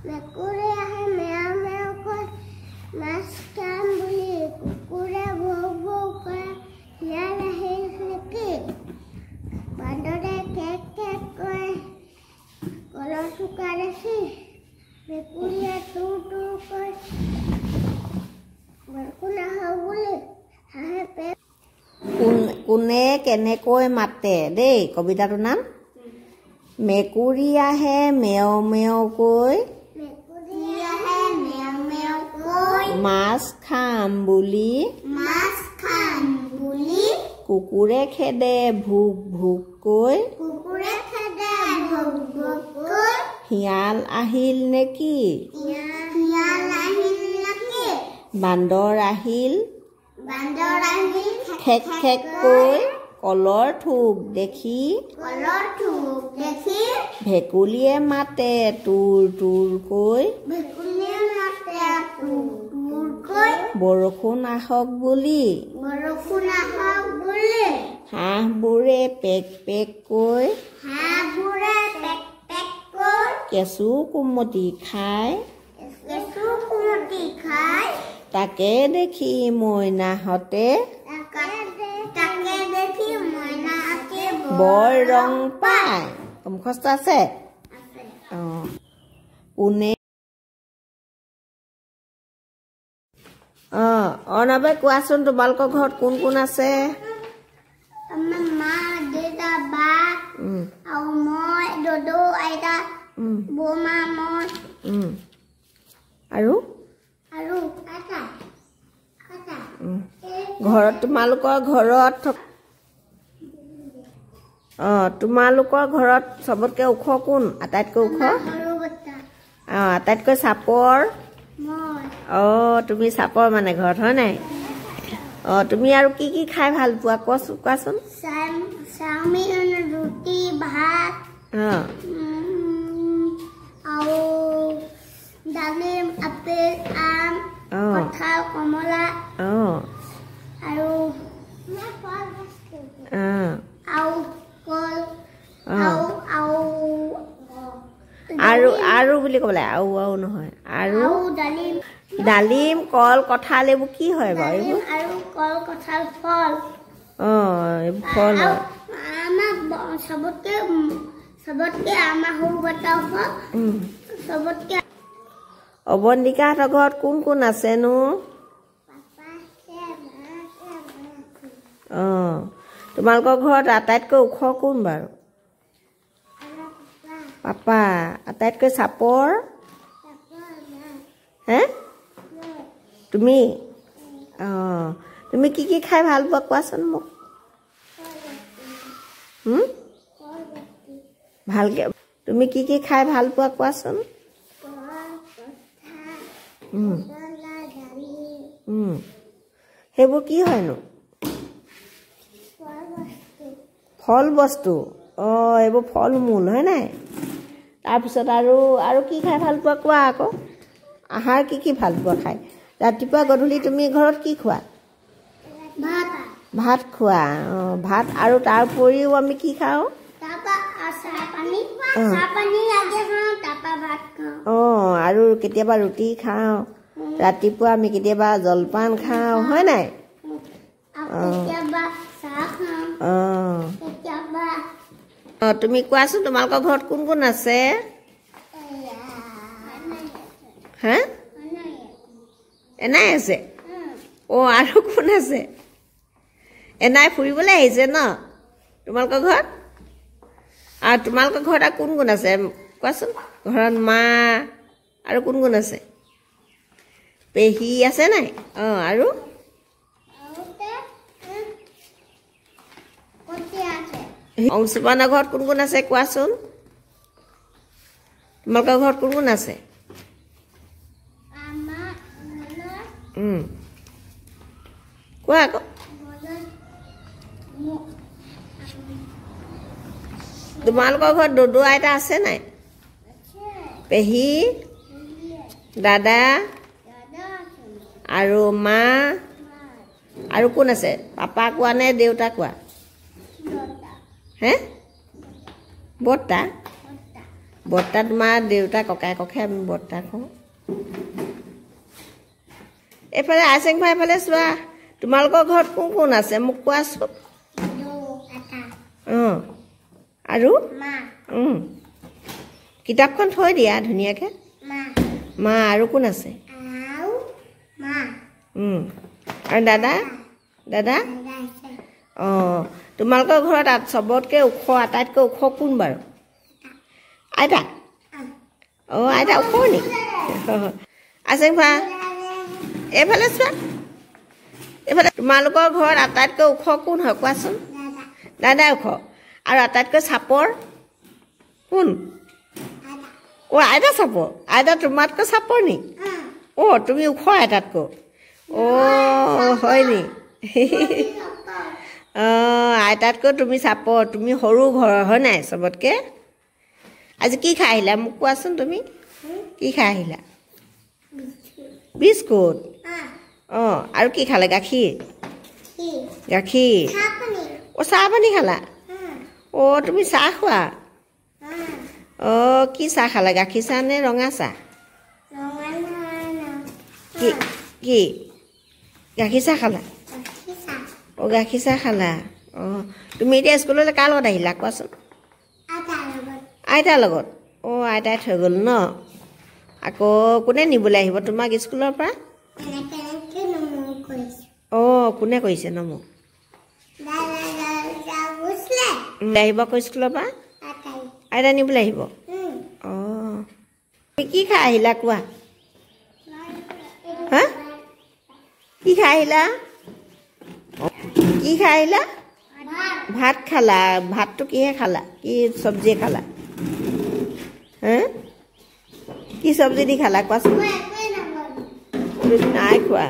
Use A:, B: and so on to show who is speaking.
A: মেকুৰী আহে মেও মেও কয় মাছ খাম বুলি কুকুৰে ভৌ ভৌ কৰে শিয়াল আহিল নেকি বান্দৰে কেক কেক কয় কলৰ চোকা দেখি মেকুৰীয়ে তুৰ তুৰ কয় বৰষুণ আহক বুলি হাঁহে পেট কোনে কেনেকৈ মাতে দেই কবিতাটোৰ নাম মেকুৰী আহে মেও মেও কৈ মাছ খাম বুলি কুকুৰে খেদে ভুক ভুক কৈ শিয়াল আহিল নেকি বান্দৰ আহিল খেক খেক কৈ কলৰ থোক দেখি ভেকুলীয়ে মাতে তুৰ তুৰ কৈ বৰষুণ আহক বুলি হাঁহবোৰে পেক পেক কৈ কেঁচু কুমটি খাই তাকে দেখি মইনাহঁতে বৰ ৰং পায় মুখস্থ আছে কোনে অৰ্ণৱে কোৱাচোন তোমালোকৰ ঘৰত কোন কোন আছে
B: আমাৰ মা দেউতা বা আৰু মই দদৌ আইতা বৌমা মই
A: আৰু ঘৰত তোমালোকৰ ঘৰত চবতকৈ ওখ কোন আটাইতকৈ ওখ আটাইতকৈ চাপৰ তুমি চাপৰ মানে ঘৰত হয় নাই তুমি আৰু কি কি খাই ভাল পোৱা কোৱাচোন
B: চাওমিন ৰুটি ভাত আৰু ডালিম আপেল আম কঁঠাল কমলা আৰু কল
A: আৰু বুলি ক'বলে আৰু নহয় আৰু ডালিম কল কঁঠাল এইবোৰ কি হয় বাৰু এইবোৰ
B: আৰু কল কঁঠাল ফল
A: এইবোৰ ফল
B: আমাক চবতকে আমাৰ সৰু বটাও চবতকে
A: অৱন্তিকাহঁতৰ ঘৰত কোন কোন আছেনো তোমালোকৰ ঘৰত আটাইতকৈ ওখ কোন বাৰু পাপা আটাইতকৈ চাপৰ হে তুমি তুমি কি কি খাই ভাল পোৱা কোৱাচোন মোক ভালকে তুমি কি কি খাই ভাল পোৱা কোৱাচোন সেইবোৰ কি হয়নো ফল বস্তু এইবোৰ ফল মূল হয় নাই তাৰপিছত আৰু কি খাই ভাল পোৱা কোৱা আকৌ আহাৰ কি ভাল পোৱা খাই ৰাতিপুৱা গধূলি তুমি ঘৰত কি খোৱা ভাত খোৱা ভাত আৰু তাৰ উপৰিও আমি কি খাওঁ আৰু কেতিয়াবা ৰুটি খাওঁ ৰাতিপুৱা আমি কেতিয়াবা জলপান খাওঁ হয় নাই তুমি কোৱাচোন তোমালোকৰ ঘৰত কোন কোন আছে হা এনাই আছে আৰু কোন আছে এনাই ফুৰিবলৈ আহিছে ন তোমালোকৰ ঘৰত আৰু তোমালোকৰ ঘৰত আৰু কোন কোন আছে কোৱাচোন ঘৰত মা আৰু কোন কোন আছে পেহী আছে নাই আৰু অংশুমানৰ ঘৰত কোন কোন আছে কোৱাচোন তোমালোকৰ ঘৰত কোন কোন আছে কোৱা আকৌ তোমালোকৰ ঘৰত দদৌ আইতা আছে নাই পেহী দাদা আৰু মা আৰু কোন আছে পাপা কোৱা নে দেউতা কোৱা হে বৰ্তা
C: বৰ্তা তোমাৰ দেউতা ককাই আমি বৰ্তা কওঁ এইফালে আইচেং ভাই ফালে চোৱা তোমালোকৰ ঘৰত কোন কোন আছে মোক কোৱাচোন আৰু কিতাপখন থৈ দিয়া ধুনীয়াকৈ মা আৰু কোন আছে আৰু দাদা তোমালোকৰ ঘৰত চবতকৈ ওখ আটাইতকৈ ওখ কোন বাৰু আইতা আইতা ওখ নেকি আইচেং ভা এইফালে চোৱা এইফালে তোমালোকৰ ঘৰত আটাইতকৈ ওখ কোন হয় কোৱাচোন দাদাই ওখ আৰু আটাইতকৈ চাপৰ কোন আইতা চাপৰ আইতা তোমাতকৈ চাপৰ নি তুমি ওখ আইতাতকৈ হয় নি আইতাতকৈ তুমি চাপৰ তুমি সৰু ঘৰৰ হয় নাই চবতকৈ আজি কি খাই আহিলা মোক কোৱাচোন তুমি কি খাই আহিলা বিস্কুট আৰু কি খালে গাখীৰ চাহ পানী খালা তুমি চাহ খোৱা কি চাহ খালা গাখীৰ চাহ নে ৰঙা চাহ কি গাখীৰ চাহ খালা গাখীৰ চাহ খালা তুমি এতিয়া স্কুললৈ কাৰ লগত আহিলা কোৱাচোন আইতাৰ লগত আইতাই থৈ গ'ল ন আকৌ কোনে নিবলৈ আহিব তোমাক স্কুলৰ পৰা কোনে কৰিছে ন মোক আহিব আকৌ স্কুলৰ পৰা আইতা নিবলৈ আহিব তুমি কি খাই আহিলা কোৱা হা কি খাই আহিলা ভাত খালা ভাতটো কিহে খালা কি চব্জি খালা হা কি চব্জি দি খালা কোৱাচোন নাই খোৱা